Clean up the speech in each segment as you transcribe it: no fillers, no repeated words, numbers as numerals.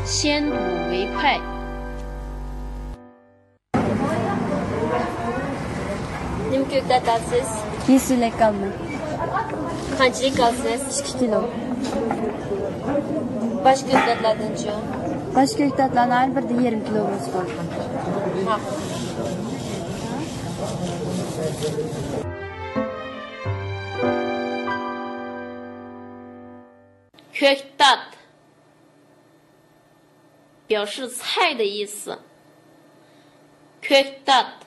先睹为快。Nima ko'klatasiz? Yesulik olma. Qanchalik olsiz? 2 kilo. Bosh ko'klatlardan-chi? Bosh ko'ktatlarni har birida 1,5 kilo bo'lsa bo'ladi. Ma'qul. Köktat 表示菜的意思。Köktat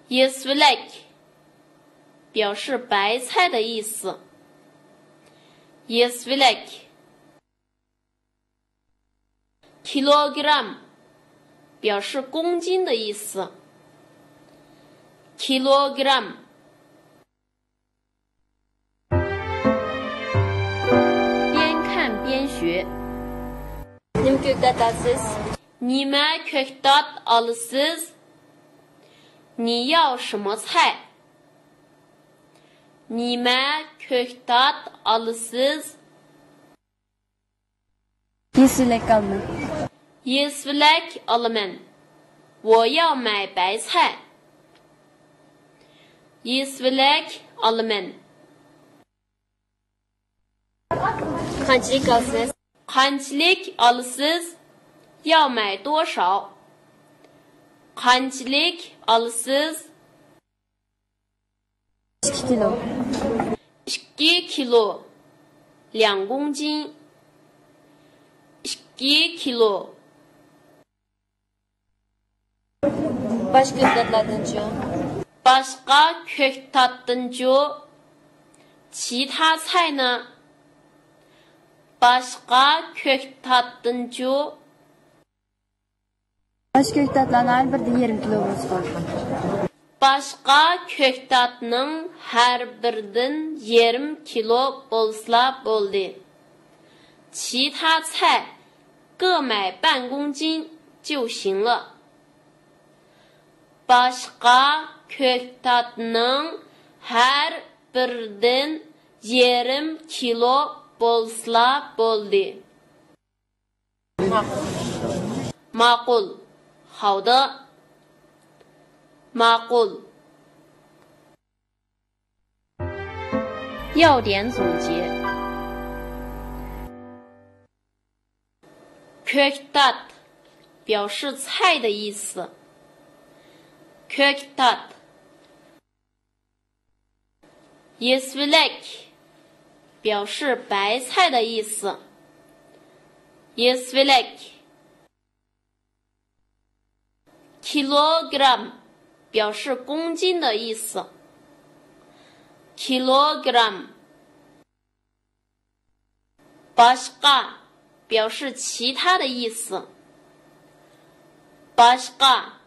Yesulik 表示白菜的意思。Yesulik Kilogram 表示公斤的意思。Kilogram边看边学。Nima ko'klatasiz? Nima köktat alırsız? 你要什么菜？Nima köktat alırsız? Yesulik olma. Yesulik alımen. 我要买白菜。Yesulik alımen. Qanchalik olsiz? Qanchalik alırsız? 要买多少？Qanchalik alırsız? 2 kilo. 2 kilo 2公斤。2 kilo Bosh ko'klatlardan-chi? Başka köktattınca 其他菜呢？Başka köktattınca Bosh ko'ktatlarni har birida 1,5 kilo bo'lsa bo'ladi. Başka köktatның her birden 20 kilo bolsa boldu. 其他菜各买半公斤就行了。Başka köktatның her birden 20 kilo bolsa boldu. Makul. 好的。Makul。要点总结。Köktat 表示菜的意思。Köktat Yesulik 表示白菜的意思。Yesulik Kilogram 表示公斤的意思。Kilogram Başka 表示其他的意思。Başka